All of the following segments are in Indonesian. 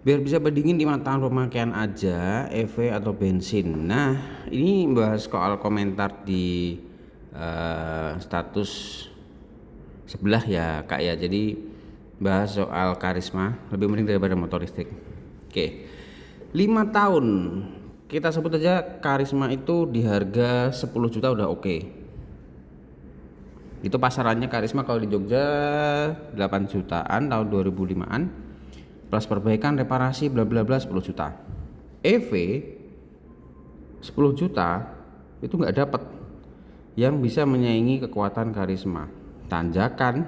Biar bisa bandingin 5 tahun pemakaian aja EV atau bensin. Nah, ini bahas soal komentar di status sebelah ya Kak ya. Jadi bahas soal karisma lebih mending daripada motor listrik. Oke. 5 tahun kita sebut aja karisma itu di harga 10 juta udah oke. Itu pasarannya karisma kalau di Jogja 8 jutaan tahun 2005-an plus perbaikan reparasi bla bla bla 10 juta. EV 10 juta itu nggak dapat yang bisa menyaingi kekuatan karisma, tanjakan,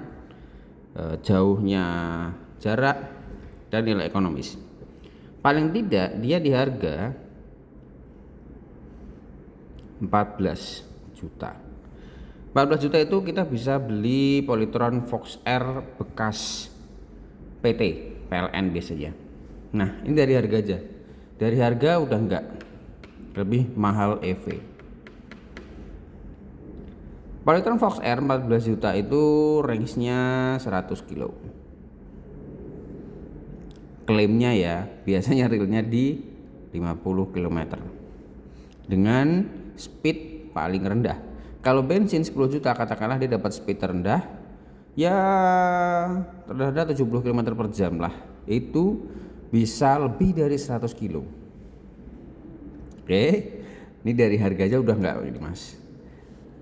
jauhnya jarak, dan nilai ekonomis. Paling tidak dia di harga 14 juta. 14 juta itu kita bisa beli Polytron Fox R bekas PT PLN biasanya. Nah, ini dari harga aja. Dari harga udah enggak lebih mahal EV. Polytron Fox R 14 juta itu range-nya 100 kilo. Klaimnya ya, biasanya realnya di 50 km. Dengan speed paling rendah. Kalau bensin 10 juta katakanlah dia dapat speed terendah ya terendah 70 km per jam lah. Itu bisa lebih dari 100 kilo. Oke, ini dari harga aja udah enggak ini mas.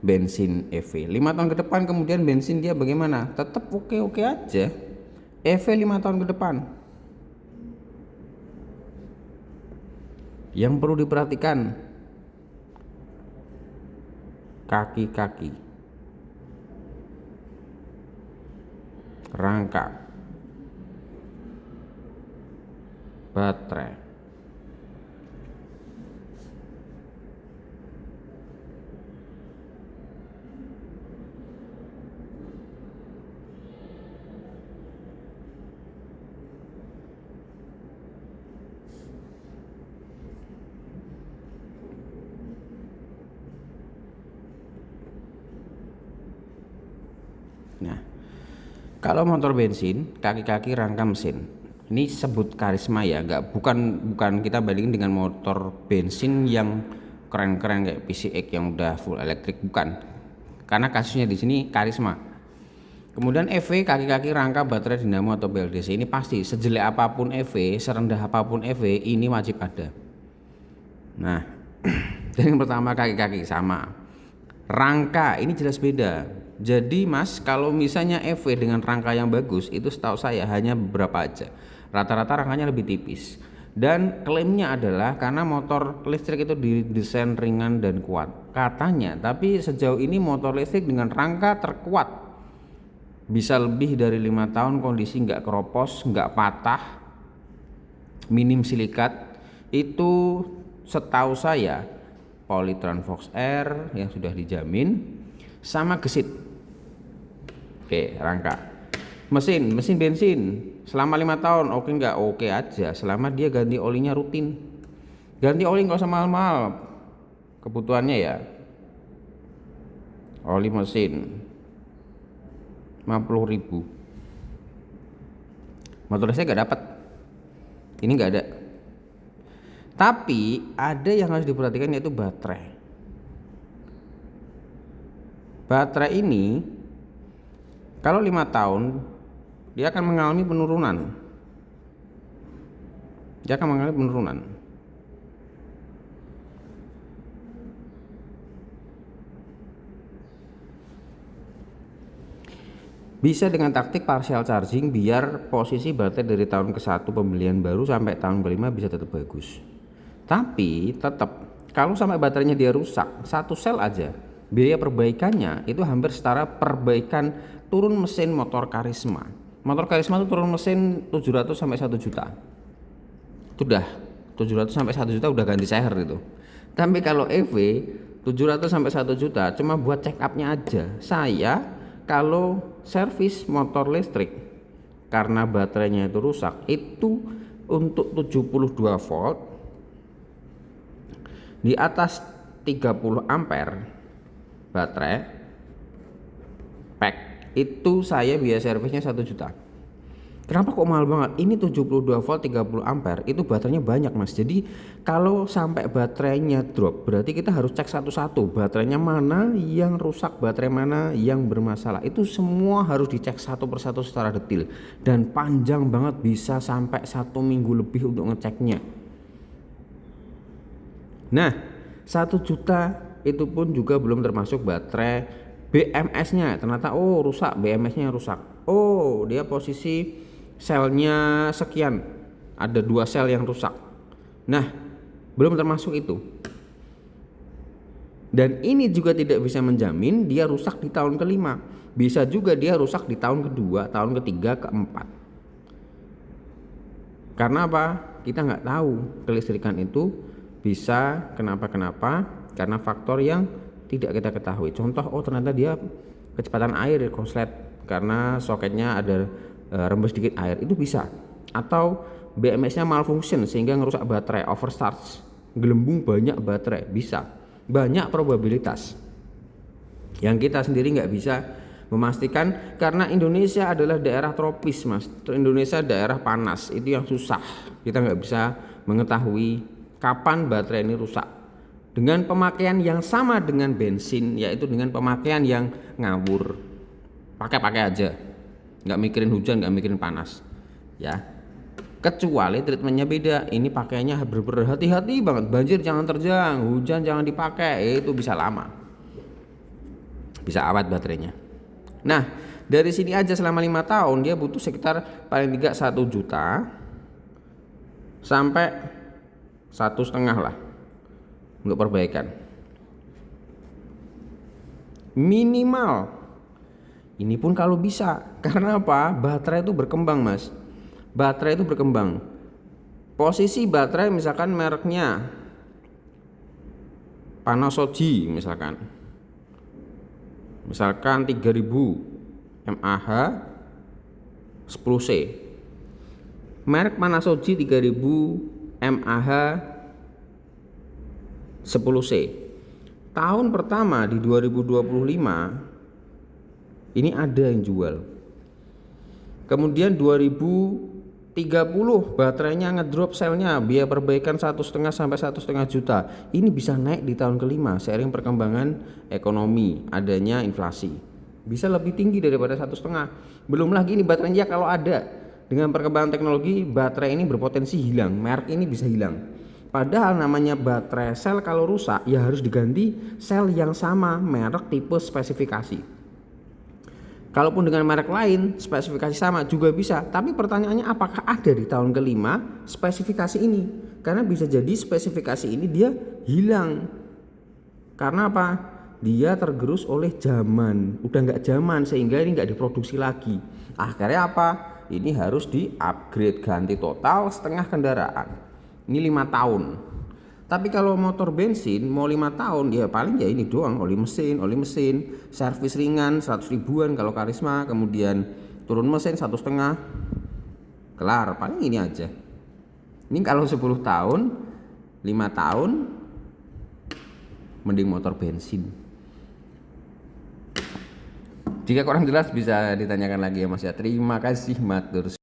Bensin EV 5 tahun ke depan kemudian bensin dia bagaimana? Tetap oke-oke aja. EV 5 tahun ke depan. Yang perlu diperhatikan kaki-kaki, rangka, baterai. Nah, kalau motor bensin, kaki-kaki rangka mesin. Ini sebut karisma ya, bukan kita bandingin dengan motor bensin yang keren-keren kayak PCX yang udah full elektrik, bukan. Karena kasusnya di sini karisma. Kemudian EV, kaki-kaki rangka baterai dinamo atau BLDC ini pasti sejelek apapun EV, serendah apapun EV ini wajib ada. Nah, yang pertama kaki-kaki sama. Rangka ini jelas beda. Jadi mas, kalau misalnya EV dengan rangka yang bagus itu setahu saya hanya beberapa aja. Rata-rata rangkanya lebih tipis. Dan klaimnya adalah karena motor listrik itu didesain ringan dan kuat katanya. Tapi sejauh ini motor listrik dengan rangka terkuat bisa lebih dari 5 tahun kondisi nggak keropos, nggak patah, minim silikat. Itu setahu saya Polytron Fox R yang sudah dijamin sama gesit. Oke, rangka. Mesin bensin selama 5 tahun oke nggak? Oke aja selama dia ganti olinya rutin. Ganti oli nggak usah mahal-mahal. Kebutuhannya ya oli mesin 50.000. Motor saya nggak dapat. Ini nggak ada. Tapi ada yang harus diperhatikan yaitu baterai. Baterai ini kalau 5 tahun dia akan mengalami penurunan. Bisa dengan taktik partial charging biar posisi baterai dari tahun ke-1 pembelian baru sampai tahun ke-5 bisa tetap bagus. Tapi tetap kalau sampai baterainya dia rusak, satu sel aja, biaya perbaikannya itu hampir setara perbaikan turun mesin motor karisma. Motor karisma itu turun mesin 700 sampai 1 juta. Itu udah 700 sampai 1 juta udah ganti seher itu. Tapi kalau EV 700 sampai 1 juta cuma buat check up-nya aja. Saya kalau servis motor listrik karena baterainya itu rusak itu untuk 72 volt di atas 30 ampere baterai pack itu saya biaya servisnya 1 juta. Kenapa kok mahal banget? Ini 72 volt 30 ampere, itu baterainya banyak mas. Jadi kalau sampai baterainya drop, berarti kita harus cek satu-satu baterainya mana yang rusak, baterai mana yang bermasalah. Itu semua harus dicek satu persatu secara detail, dan panjang banget, bisa sampai 1 minggu lebih untuk ngeceknya. Nah, 1 juta itu pun juga belum termasuk baterai BMS-nya. Ternyata oh rusak, BMS-nya rusak. Oh, dia posisi selnya sekian, ada 2 sel yang rusak. Nah, belum termasuk itu. Dan ini juga tidak bisa menjamin dia rusak di tahun kelima. Bisa juga dia rusak di tahun kedua, tahun ketiga, keempat. Karena apa? Kita nggak tahu kelistrikan itu bisa kenapa-kenapa karena faktor yang tidak kita ketahui. Contoh, oh ternyata dia kecepatan air konslet karena soketnya ada rembes dikit air, itu bisa. Atau BMS-nya malfunction sehingga ngerusak baterai, overcharge, gelembung banyak baterai, bisa. Banyak probabilitas yang kita sendiri nggak bisa memastikan karena Indonesia adalah daerah tropis mas. Indonesia daerah panas, itu yang susah. Kita nggak bisa mengetahui kapan baterai ini rusak dengan pemakaian yang sama dengan bensin, yaitu dengan pemakaian yang ngawur, pakai aja, nggak mikirin hujan, nggak mikirin panas ya. Kecuali treatmentnya beda, ini pakainya berhati-hati banget, banjir jangan terjang, hujan jangan dipakai, itu bisa lama, bisa awet baterainya. Nah dari sini aja selama 5 tahun dia butuh sekitar paling tidak 1 juta sampai 1,5 lah untuk perbaikan minimal. Ini pun kalau bisa, karena apa? Baterai itu berkembang mas. Baterai itu berkembang. Posisi baterai misalkan mereknya Panasonic misalkan 3000 mAh 10C. Merek Panasonic 3000 mAh 10C. Tahun pertama di 2025 ini ada yang jual. Kemudian 2030 baterainya ngedrop selnya, biaya perbaikan 1,5 sampai 1,5 juta. Ini bisa naik di tahun kelima seiring perkembangan ekonomi, adanya inflasi. Bisa lebih tinggi daripada 1,5. Belum lagi ini baterainya kalau ada dengan perkembangan teknologi, baterai ini berpotensi hilang, merek ini bisa hilang. Padahal namanya baterai sel kalau rusak ya harus diganti sel yang sama, merek, tipe, spesifikasi. Kalaupun dengan merek lain spesifikasi sama juga bisa, tapi pertanyaannya apakah ada di tahun kelima spesifikasi ini? Karena bisa jadi spesifikasi ini dia hilang. Karena apa? Dia tergerus oleh zaman, udah nggak zaman sehingga ini nggak diproduksi lagi. Akhirnya apa? Ini harus di-upgrade, ganti total setengah kendaraan. Ini 5 tahun. Tapi kalau motor bensin mau 5 tahun ya paling ya ini doang, oli mesin, servis ringan 100 ribuan kalau Karisma, kemudian turun mesin 1,5, kelar, paling ini aja. Ini kalau 10 tahun, 5 tahun mending motor bensin. Jika kurang jelas bisa ditanyakan lagi ya Mas ya. Terima kasih matur.